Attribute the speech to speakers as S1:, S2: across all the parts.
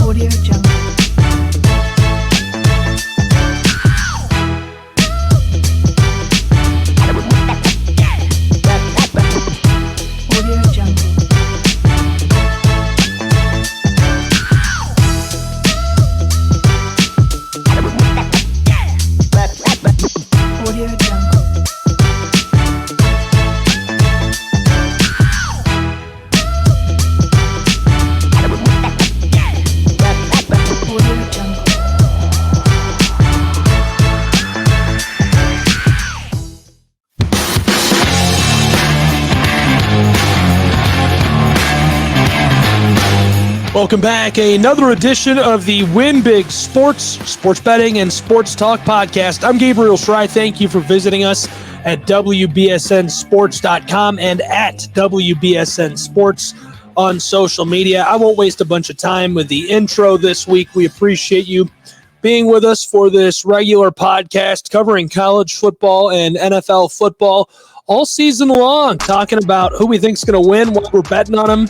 S1: Audio Jungle.
S2: Welcome back. Another edition of the Win Big Sports Betting and Sports Talk podcast. I'm Gabriel Schrei. Thank you for visiting us at WBSNSports.com and at WBSN Sports on social media. I won't waste a bunch of time with the intro this week. We appreciate you being with us for this regular podcast covering college football and NFL football all season long, talking about who we think is going to win, what we're betting on them,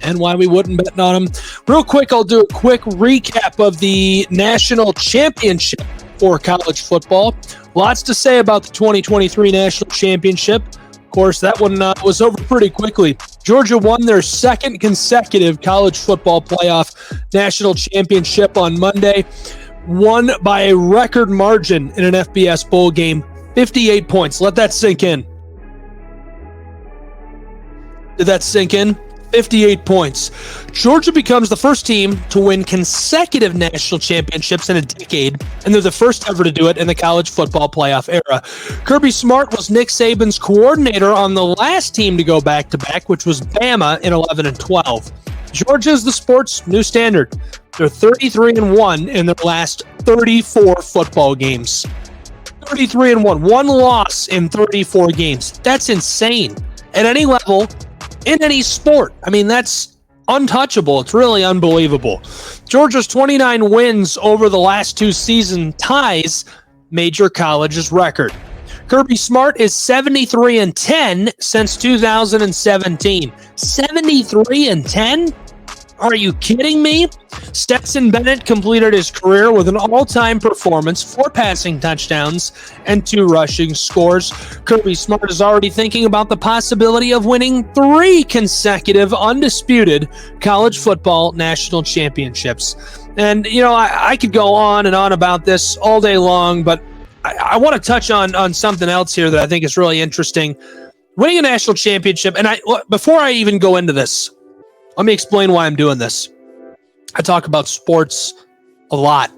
S2: and why we wouldn't bet on them. Real quick, I'll do a quick recap of the national championship for college football. Lots to say about the 2023 national championship. Of course, that one was over pretty quickly. Georgia won their second consecutive college football playoff national championship on Monday. Won by a record margin in an FBS bowl game, 58 points. Let that sink in. Did that sink in? 58 points. Georgia becomes the first team to win consecutive national championships in a decade, and they're the first ever to do it in the college football playoff era. Kirby Smart was Nick Saban's coordinator on the last team to go back-to-back, which was Bama in 11 and 12. Georgia is the sport's new standard. They're 33-1 in their last 34 football games. 33-1. One loss in 34 games. That's insane. At any level, in any sport. I mean, that's untouchable. It's really unbelievable. Georgia's 29 wins over the last two seasons ties major colleges record. Kirby Smart is 73-10 since 2017. 73-10? Are you kidding me? Stetson Bennett completed his career with an all-time performance, 4 passing touchdowns, and 2 rushing scores. Kirby Smart is already thinking about the possibility of winning 3 consecutive undisputed college football national championships. And, you know, I could go on and on about this all day long, but I want to touch on something else here that I think is really interesting. Winning a national championship, and before I even go into this, let me explain why I'm doing this. I talk about sports a lot.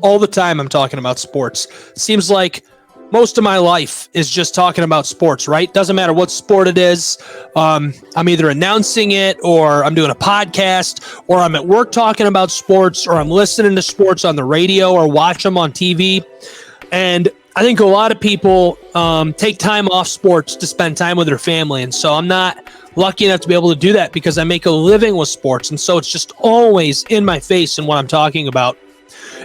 S2: All the time I'm talking about sports. Seems like most of my life is just talking about sports, right? Doesn't matter what sport it is. I'm either announcing it, or I'm doing a podcast, or I'm at work talking about sports, or I'm listening to sports on the radio or watch them on TV. And I think a lot of people take time off sports to spend time with their family. And so I'm not lucky enough to be able to do that because I make a living with sports. And so it's just always in my face and what I'm talking about.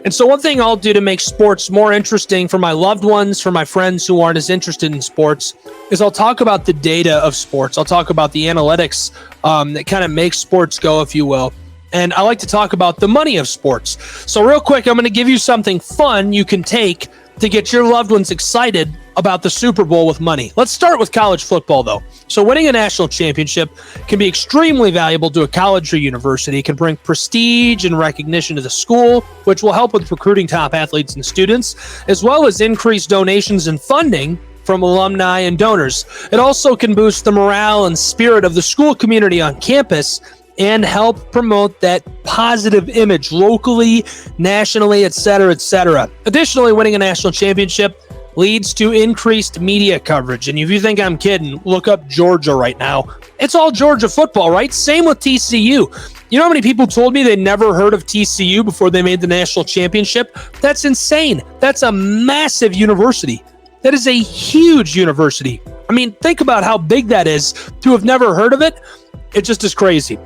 S2: And so one thing I'll do to make sports more interesting for my loved ones, for my friends who aren't as interested in sports, is I'll talk about the data of sports. I'll talk about the analytics that kind of makes sports go, if you will. And I like to talk about the money of sports. So real quick, I'm going to give you something fun you can take to get your loved ones excited about the Super Bowl with money. Let's start with college football, though. So winning a national championship can be extremely valuable to a college or university. It can bring prestige and recognition to the school, which will help with recruiting top athletes and students, as well as increase donations and funding from alumni and donors. It also can boost the morale and spirit of the school community on campus and help promote that positive image locally, nationally, etc., etc. Additionally, winning a national championship leads to increased media coverage. And if you think I'm kidding, look up Georgia right now. It's all Georgia football, right? Same with TCU. You know how many people told me they never heard of TCU before they made the national championship? That's insane. That's a massive university. That is a huge university. I mean, think about how big that is. To have never heard of it, it just is crazy.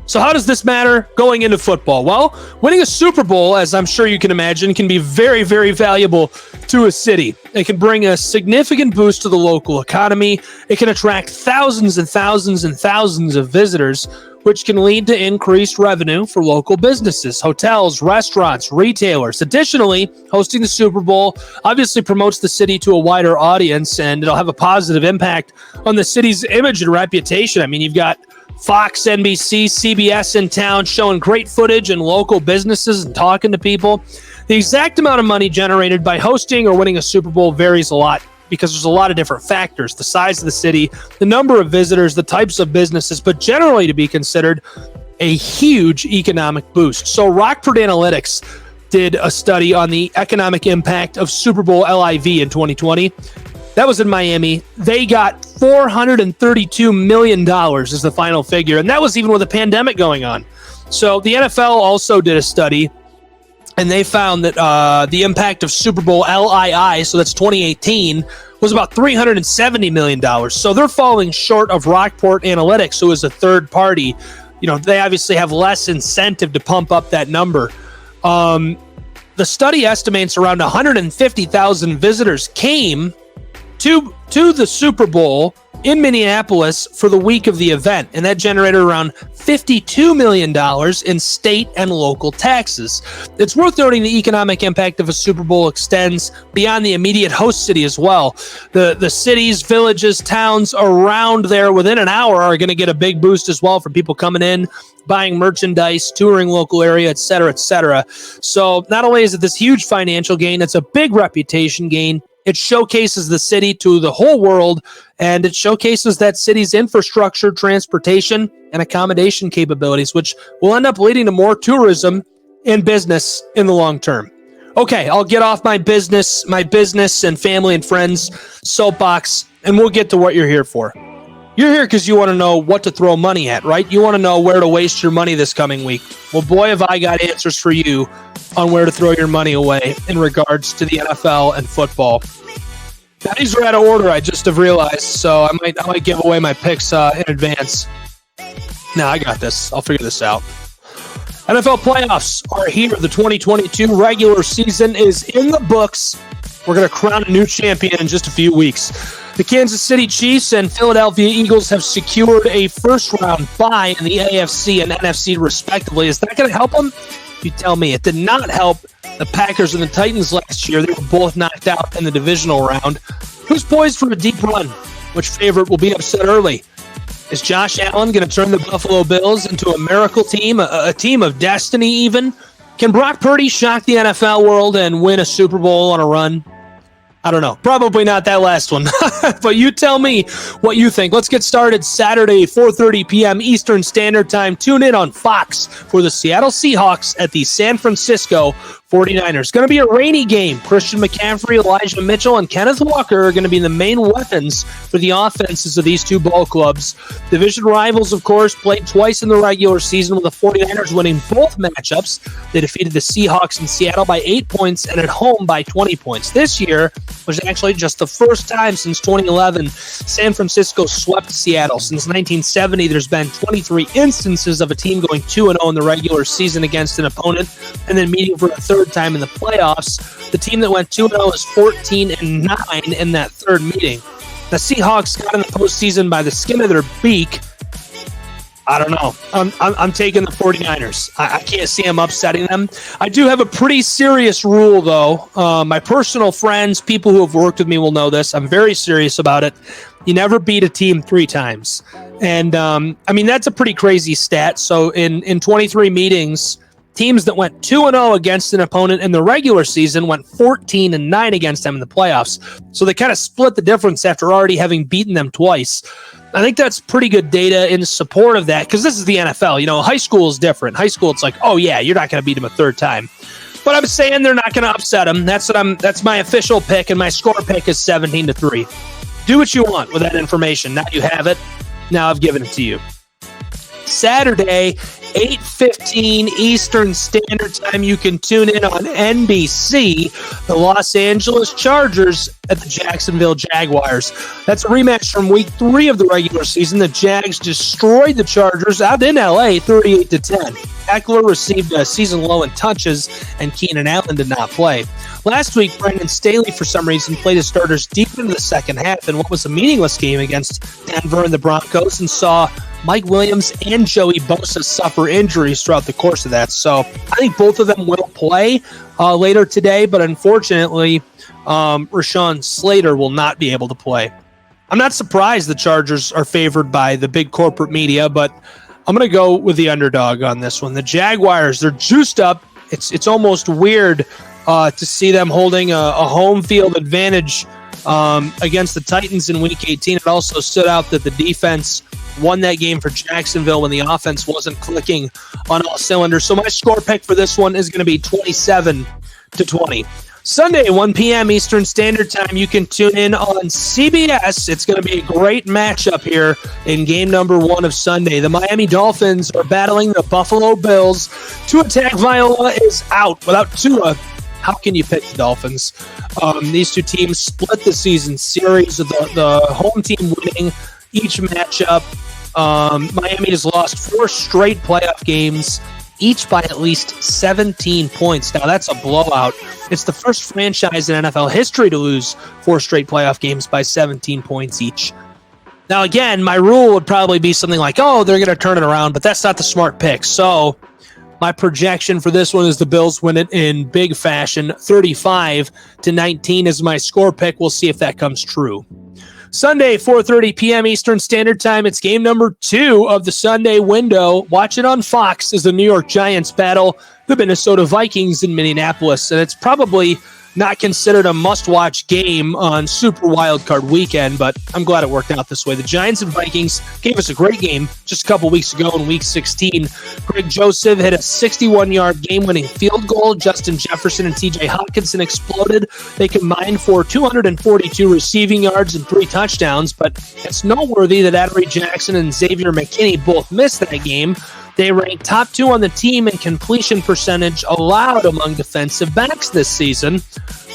S2: So how does this matter going into football? Well, winning a Super Bowl, as I'm sure you can imagine, can be very, very valuable to a city. It can bring a significant boost to the local economy. It can attract thousands and thousands and thousands of visitors, which can lead to increased revenue for local businesses, hotels, restaurants, retailers. Additionally, hosting the Super Bowl obviously promotes the city to a wider audience, and it'll have a positive impact on the city's image and reputation. I mean, you've got Fox, NBC, CBS in town showing great footage and local businesses and talking to people. The exact amount of money generated by hosting or winning a Super Bowl varies a lot because there's a lot of different factors: the size of the city, the number of visitors, the types of businesses, but generally to be considered a huge economic boost. So Rockford Analytics did a study on the economic impact of Super Bowl LIV in 2020. That was in Miami. They got $432 million as the final figure, and that was even with a pandemic going on. So the NFL also did a study, and they found that the impact of Super Bowl LII, so that's 2018, was about $370 million. So they're falling short of Rockport Analytics, who is a third party. You know, they obviously have less incentive to pump up that number. The study estimates around 150,000 visitors came to the Super Bowl in Minneapolis for the week of the event, and that generated around $52 million in state and local taxes. It's worth noting the economic impact of a Super Bowl extends beyond the immediate host city as well. The cities, villages, towns around there within an hour are going to get a big boost as well from people coming in, buying merchandise, touring local area, et cetera, et cetera. So not only is it this huge financial gain, it's a big reputation gain. It showcases the city to the whole world, and it showcases that city's infrastructure, transportation, and accommodation capabilities, which will end up leading to more tourism and business in the long term. Okay, I'll get off my business and family and friends soapbox, and we'll get to what you're here for. You're here because you want to know what to throw money at, right? You want to know where to waste your money this coming week. Well, boy, have I got answers for you on where to throw your money away in regards to the NFL and football. Now, these are out of order, I just have realized, so I might give away my picks in advance. No, I got this. I'll figure this out. NFL playoffs are here. The 2022 regular season is in the books. We're going to crown a new champion in just a few weeks. The Kansas City Chiefs and Philadelphia Eagles have secured a first-round bye in the AFC and NFC, respectively. Is that going to help them? You tell me. It did not help the Packers and the Titans last year. They were both knocked out in the divisional round. Who's poised for a deep run? Which favorite will be upset early? Is Josh Allen going to turn the Buffalo Bills into a miracle team, a team of destiny even? Can Brock Purdy shock the NFL world and win a Super Bowl on a run? I don't know. Probably not that last one. But you tell me what you think. Let's get started Saturday, 4:30 p.m. Eastern Standard Time. Tune in on Fox for the Seattle Seahawks at the San Francisco 49ers. Going to be a rainy game. Christian McCaffrey, Elijah Mitchell, and Kenneth Walker are going to be the main weapons for the offenses of these two ball clubs. Division rivals, of course, played twice in the regular season, with the 49ers winning both matchups. They defeated the Seahawks in Seattle by 8 points and at home by 20 points. This year was actually just the first time since 2011 San Francisco swept Seattle. Since 1970, there's been 23 instances of a team going 2-0 in the regular season against an opponent and then meeting for a third time in the playoffs. The team that went 2-0 is 14-9 in that third meeting. The Seahawks got in the postseason by the skin of their beak. I don't know. I'm taking the 49ers. I can't see them upsetting them. I do have a pretty serious rule, though. My personal friends, people who have worked with me will know this. I'm very serious about it. You never beat a team 3 times. And, I mean, that's a pretty crazy stat. So in 23 meetings, teams that went 2-0 against an opponent in the regular season went 14-9 against them in the playoffs. So they kind of split the difference after already having beaten them twice. I think that's pretty good data in support of that, because this is the NFL. You know, high school is different. High school, it's like, oh yeah, you're not going to beat them a third time. But I'm saying they're not going to upset them. That's my official pick, and my score pick is 17-3. Do what you want with that information. Now you have it. Now I've given it to you. Saturday, 8:15 Eastern Standard Time. You can tune in on NBC. The Los Angeles Chargers at the Jacksonville Jaguars. That's a rematch from Week 3 of the regular season. The Jags destroyed the Chargers out in LA 38-10. Eckler received a season low in touches, and Keenan Allen did not play. Last week, Brandon Staley, for some reason, played his starters deep into the second half in what was a meaningless game against Denver and the Broncos, and saw Mike Williams and Joey Bosa suffer injuries throughout the course of that. So I think both of them will play later today, but unfortunately, Rashawn Slater will not be able to play. I'm not surprised the Chargers are favored by the big corporate media, but I'm going to go with the underdog on this one. The Jaguars, they're juiced up. It's almost weird to see them holding a home field advantage against the Titans in Week 18. It also stood out that the defense won that game for Jacksonville when the offense wasn't clicking on all cylinders. So my score pick for this one is going to be 27-20. Sunday, 1 p.m. Eastern Standard Time, you can tune in on CBS. It's going to be a great matchup here in game number 1 of Sunday. The Miami Dolphins are battling the Buffalo Bills. Tua Tagovailoa is out. Without Tua, how can you pick the Dolphins? These two teams split the season series, the home team winning each matchup. Miami has lost 4 straight playoff games, each by at least 17 points. Now, that's a blowout. It's the first franchise in NFL history to lose 4 straight playoff games by 17 points each. Now, again, my rule would probably be something like, oh, they're going to turn it around, but that's not the smart pick. So my projection for this one is the Bills win it in big fashion. 35-19 is my score pick. We'll see if that comes true. Sunday, 4:30 p.m. Eastern Standard Time. It's game number 2 of the Sunday window. Watch it on Fox as the New York Giants battle the Minnesota Vikings in Minneapolis. And it's probably not considered a must-watch game on Super Wildcard Weekend, but I'm glad it worked out this way. The Giants and Vikings gave us a great game just a couple weeks ago in Week 16. Greg Joseph hit a 61-yard game-winning field goal. Justin Jefferson and TJ Hawkinson exploded. They combined for 242 receiving yards and 3 touchdowns, but it's noteworthy that Adoree Jackson and Xavier McKinney both missed that game. They ranked top 2 on the team in completion percentage allowed among defensive backs this season.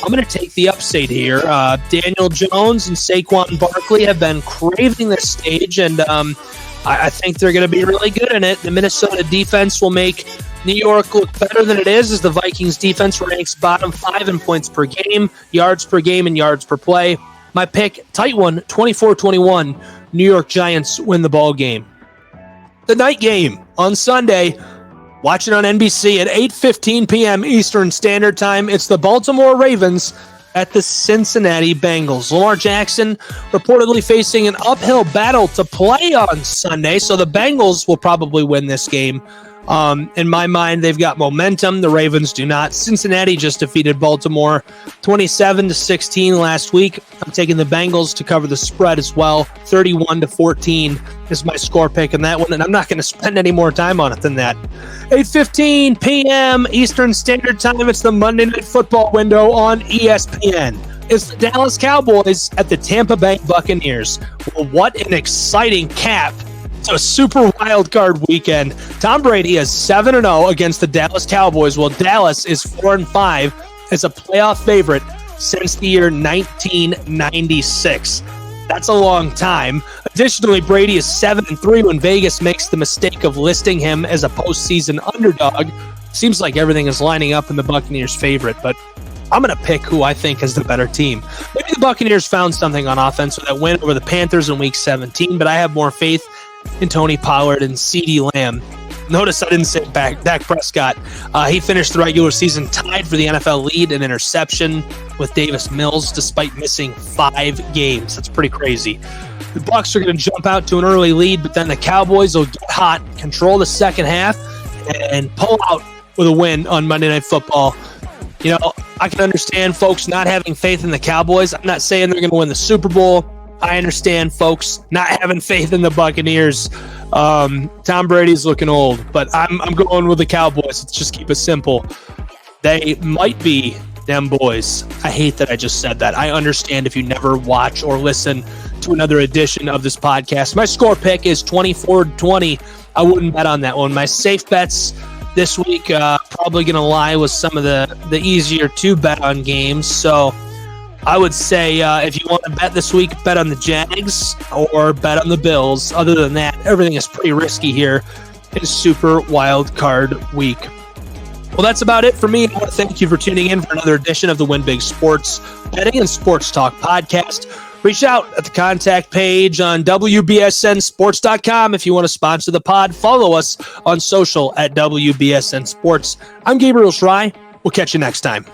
S2: I'm going to take the upside here. Daniel Jones and Saquon Barkley have been craving this stage, and I think they're going to be really good in it. The Minnesota defense will make New York look better than it is, as the Vikings defense ranks bottom 5 in points per game, yards per game, and yards per play. My pick, tight one, 24-21. New York Giants win the ball game. The night game on Sunday. Watch it on NBC at 8:15 p.m. Eastern Standard Time. It's the Baltimore Ravens at the Cincinnati Bengals. Lamar Jackson reportedly facing an uphill battle to play on Sunday, so the Bengals will probably win this game. In my mind, they've got momentum. The Ravens do not. Cincinnati just defeated Baltimore 27-16 last week. I'm taking the Bengals to cover the spread as well. 31-14 is my score pick in that one, and I'm not going to spend any more time on it than that. 8:15 p.m. Eastern Standard Time. It's the Monday Night Football window on ESPN. It's the Dallas Cowboys at the Tampa Bay Buccaneers. Well, what an exciting cap to a Super Wild Card weekend. Tom Brady is 7-0 against the Dallas Cowboys, while Dallas is 4-5 as a playoff favorite since the year 1996. That's a long time. Additionally, Brady is 7-3 when Vegas makes the mistake of listing him as a postseason underdog. Seems like everything is lining up in the Buccaneers' favorite, but I'm going to pick who I think is the better team. Maybe the Buccaneers found something on offense with that win over the Panthers in Week 17, but I have more faith in Tony Pollard and CeeDee Lamb. Notice I didn't say Dak Prescott. He finished the regular season tied for the NFL lead in interception with Davis Mills, despite missing 5 games. That's pretty crazy. The Bucs are going to jump out to an early lead, but then the Cowboys will get hot, control the second half, and pull out with a win on Monday Night Football. You know, I can understand folks not having faith in the Cowboys. I'm not saying they're going to win the Super Bowl. I understand folks not having faith in the Buccaneers. Tom Brady's looking old, but I'm going with the Cowboys. Let's just keep it simple. They might be them boys. I hate that I just said that. I understand if you never watch or listen to another edition of this podcast. My score pick is 24-20. I wouldn't bet on that one. My safe bets this week probably going to lie with some of the easier to bet on games. So I would say if you want to bet this week, bet on the Jags or bet on the Bills. Other than that, everything is pretty risky here in Super Wild Card Week. Well, that's about it for me. I want to thank you for tuning in for another edition of the Win Big Sports Betting and Sports Talk podcast. Reach out at the contact page on WBSNSports.com if you want to sponsor the pod. Follow us on social at WBSN Sports. I'm Gabriel Schrei. We'll catch you next time.